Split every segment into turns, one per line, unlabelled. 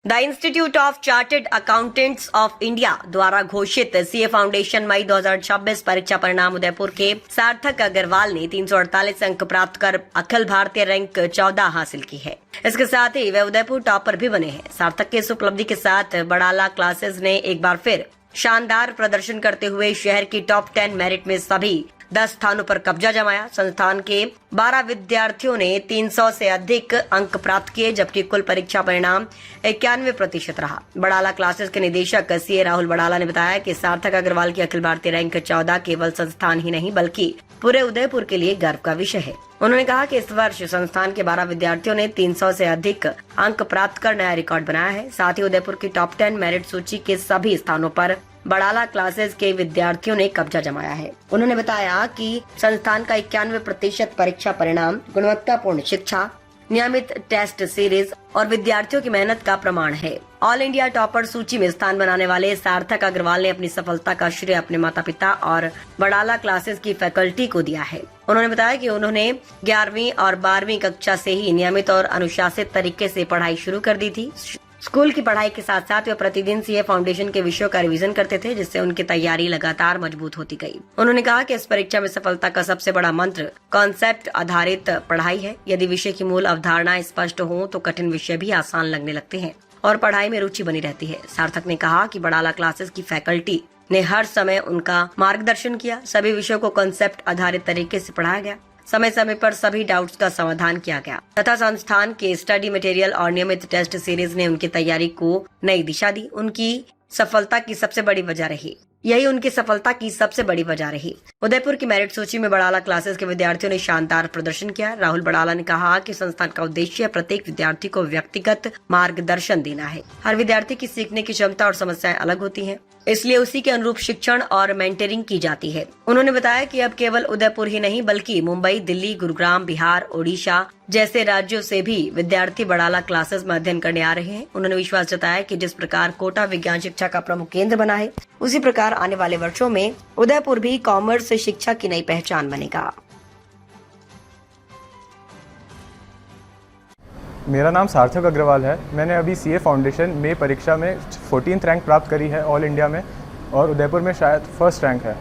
The institute of chartered accountants of India द्वारा घोषित CA foundation मई 2026 परीक्षा परिणाम उदयपुर के सार्थक अग्रवाल ने 348 अंक प्राप्त कर अखिल भारतीय रैंक 14 हासिल की है। इसके साथ ही वे उदयपुर टॉपर भी बने हैं। सार्थक के इस उपलब्धि के साथ बड़ाला क्लासेस ने एक बार फिर शानदार प्रदर्शन करते हुए शहर की टॉप 10 मेरिट में सभी 10 स्थानों पर कब्जा जमाया। संस्थान के 12 विद्यार्थियों ने 300 से अधिक अंक प्राप्त किए, जबकि कुल परीक्षा परिणाम 91% रहा। बड़ाला क्लासेस के निदेशक सीए राहुल बड़ाला ने बताया कि सार्थक अग्रवाल की अखिल भारतीय रैंक 14 केवल संस्थान ही नहीं बल्कि पूरे उदयपुर के लिए गर्व का विषय है। उन्होंने कहा कि इस वर्ष संस्थान के 12 विद्यार्थियों ने 300 से अधिक अंक प्राप्त कर नया रिकॉर्ड बनाया है। साथ ही उदयपुर की टॉप 10 मेरिट सूची के सभी स्थानों पर बड़ाला क्लासेस के विद्यार्थियों ने कब्जा जमाया है। उन्होंने बताया कि संस्थान का 91% परीक्षा परिणाम गुणवत्तापूर्ण शिक्षा, नियमित टेस्ट सीरीज और विद्यार्थियों की मेहनत का प्रमाण है। ऑल इंडिया टॉपर सूची में स्थान बनाने वाले सार्थक अग्रवाल ने अपनी सफलता का श्रेय अपने माता पिता और बड़ाला क्लासेस की फैकल्टी को दिया है। उन्होंने बताया कि उन्होंने 11वीं और 12वीं कक्षा से ही नियमित और अनुशासित तरीके से पढ़ाई शुरू कर दी थी। स्कूल की पढ़ाई के साथ साथ वे प्रतिदिन सीए फाउंडेशन के विषयों का रिवीजन करते थे, जिससे उनकी तैयारी लगातार मजबूत होती गई। उन्होंने कहा कि इस परीक्षा में सफलता का सबसे बड़ा मंत्र कॉन्सेप्ट आधारित पढ़ाई है। यदि विषय की मूल अवधारणा स्पष्ट हो तो कठिन विषय भी आसान लगने लगते हैं और पढ़ाई में रुचि बनी रहती है। सार्थक ने कहा कि बड़ाला क्लासेस की फैकल्टी ने हर समय उनका मार्गदर्शन किया। सभी विषयों को कॉन्सेप्ट आधारित तरीके से पढ़ाया गया। समय समय पर सभी डाउट्स का समाधान किया गया तथा संस्थान के स्टडी मटेरियल और नियमित टेस्ट सीरीज ने उनकी तैयारी को नई दिशा दी। उनकी सफलता की सबसे बड़ी वजह रही। उदयपुर की मेरिट सूची में बड़ाला क्लासेस के विद्यार्थियों ने शानदार प्रदर्शन किया। राहुल बड़ाला ने कहा कि संस्थान का उद्देश्य प्रत्येक विद्यार्थी को व्यक्तिगत मार्गदर्शन देना है। हर विद्यार्थी की सीखने की क्षमता और समस्याएं अलग होती हैं, इसलिए उसी के अनुरूप शिक्षण और मेंटरिंग की जाती है। उन्होंने बताया कि अब केवल उदयपुर ही नहीं बल्कि मुंबई, दिल्ली, गुरुग्राम, बिहार, ओडिशा जैसे राज्यों से भी विद्यार्थी बड़ाला क्लासेस में अध्ययन करने आ रहे हैं। उन्होंने विश्वास जताया कि जिस प्रकार कोटा विज्ञान शिक्षा का प्रमुख केंद्र बना है, उसी प्रकार आने वाले वर्षों में उदयपुर भी कॉमर्स शिक्षा की नई पहचान बनेगा।
मेरा नाम सार्थक अग्रवाल है। मैंने अभी सीए फाउंडेशन में परीक्षा में 14th रैंक प्राप्त करी है ऑल इंडिया में, और उदयपुर में शायद फर्स्ट रैंक है।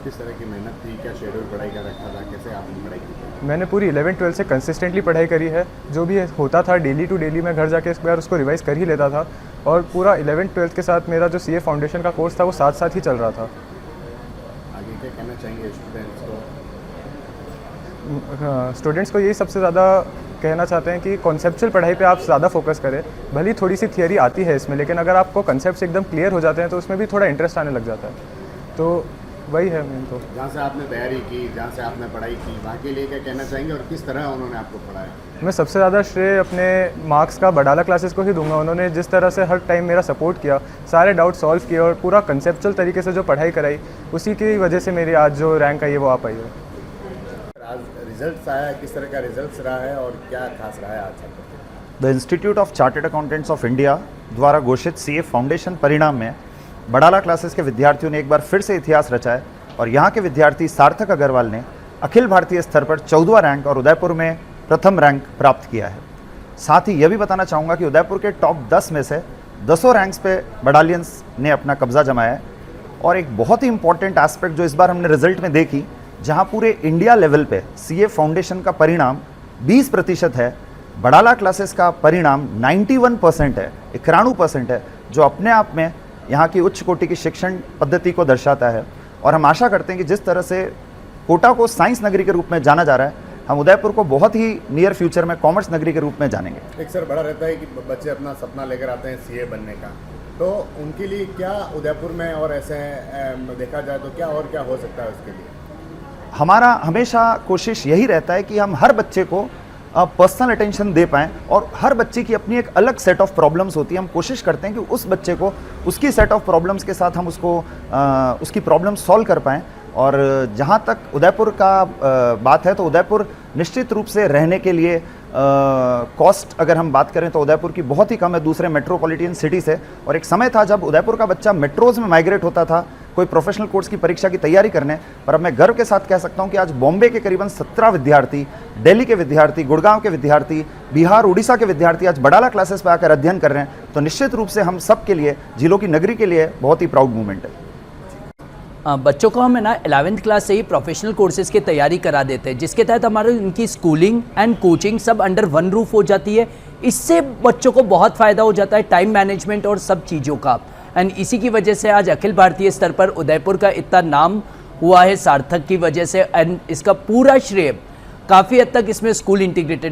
किस तरह की मेहनत थी, क्या शेड्यूल पढ़ाई का रखा था, कैसे आपने पढ़ाई की?
मैंने पूरी 11th-12th से कंसिस्टेंटली पढ़ाई करी है। जो भी होता था डेली टू डेली मैं घर जाके एक बार उसको रिवाइज कर ही लेता था, और पूरा 11th-12th के साथ मेरा जो सीए फाउंडेशन का कोर्स था वो साथ साथ ही चल रहा था।
आगे क्या कहना चाहेंगे
स्टूडेंट्स को यही सबसे ज़्यादा कहना चाहते हैं कि कॉन्सेप्चुअल पढ़ाई पे आप ज़्यादा फोकस करें। भली थोड़ी सी थियरी आती है इसमें, लेकिन अगर आपको कॉन्सेप्ट्स एकदम क्लियर हो जाते हैं तो उसमें भी थोड़ा इंटरेस्ट आने लग जाता है। तो वही है मेन। तो
जहाँ से आपने तैयारी की, जहाँ से आपने पढ़ाई की, वहाँ के लिए क्या कहना चाहेंगे और किस तरह उन्होंने आपको पढ़ाया?
मैं सबसे ज़्यादा श्रेय अपने मार्क्स का बड़ाला क्लासेस को ही दूंगा। उन्होंने जिस तरह से हर टाइम मेरा सपोर्ट किया, सारे डाउट सॉल्व किए और पूरा कंसेप्चुअल तरीके से जो पढ़ाई कराई, उसी की वजह से मेरी आज जो रैंक आई है वो आ पाई है।
आज रिजल्ट आया, किस तरह का रिजल्ट रहा है और क्या खास रहा है आज?
The institute of chartered accountants of India द्वारा घोषित सीए फाउंडेशन परिणाम में बड़ाला क्लासेस के विद्यार्थियों ने एक बार फिर से इतिहास रचा है, और यहाँ के विद्यार्थी सार्थक अग्रवाल ने अखिल भारतीय स्तर पर 14वां रैंक और उदयपुर में प्रथम रैंक प्राप्त किया है। साथ ही यह भी बताना चाहूँगा कि उदयपुर के टॉप 10 में से 10 रैंक्स पे बड़ालियंस ने अपना कब्जा जमाया है। और एक बहुत ही इंपॉर्टेंट एस्पेक्ट जो इस बार हमने रिजल्ट में देखी, जहाँ पूरे इंडिया लेवल पे सीए फाउंडेशन का परिणाम 20% है, बड़ाला क्लासेस का परिणाम 91% है, 91% है, जो अपने आप में यहाँ की उच्च कोटि की शिक्षण पद्धति को दर्शाता है। और हम आशा करते हैं कि जिस तरह से कोटा को साइंस नगरी के रूप में जाना जा रहा है, हम उदयपुर को बहुत ही नियर फ्यूचर में कॉमर्स नगरी के रूप में जानेंगे।
एक सर बड़ा रहता है कि बच्चे अपना सपना लेकर आते हैं सीए बनने का, तो उनके लिए क्या उदयपुर में और ऐसे देखा जाए तो क्या और क्या हो सकता है उसके लिए?
हमारा हमेशा कोशिश यही रहता है कि हम हर बच्चे को पर्सनल अटेंशन दे पाएँ, और हर बच्चे की अपनी एक अलग सेट ऑफ प्रॉब्लम्स होती है। हम कोशिश करते हैं कि उस बच्चे को उसकी सेट ऑफ प्रॉब्लम्स के साथ हम उसको उसकी प्रॉब्लम सॉल्व कर पाएँ। और जहाँ तक उदयपुर का बात है, तो उदयपुर निश्चित रूप से रहने के लिए कॉस्ट अगर हम बात करें तो उदयपुर की बहुत ही कम है दूसरे मेट्रोपॉलिटन सिटी से। और एक समय था जब उदयपुर का बच्चा मेट्रोज़ में माइग्रेट होता था, कोई प्रोफेशनल कोर्स की परीक्षा की तैयारी करने, पर अब मैं गर्व के साथ कह सकता हूं कि आज बॉम्बे के करीबन 17 विद्यार्थी, दिल्ली के विद्यार्थी, गुड़गांव के विद्यार्थी, बिहार, उड़ीसा के विद्यार्थी आज बड़ाला क्लासेस पर आकर अध्ययन कर रहे हैं। तो निश्चित रूप से हम सब के लिए, जिलों की नगरी के लिए बहुत ही प्राउड मूवमेंट है।
बच्चों को हम है ना 11वीं क्लास से ही प्रोफेशनल कोर्सेज की तैयारी करा देते हैं, जिसके तहत हमारी उनकी स्कूलिंग एंड कोचिंग सब अंडर वन रूफ हो जाती है। इससे बच्चों को बहुत फ़ायदा हो जाता है, टाइम मैनेजमेंट और सब चीज़ों का। एंड इसी की वजह से आज अखिल भारतीय स्तर पर उदयपुर का इतना नाम हुआ है सार्थक की वजह से। एंड इसका पूरा श्रेय काफ़ी हद तक इसमें स्कूल इंटीग्रेटेड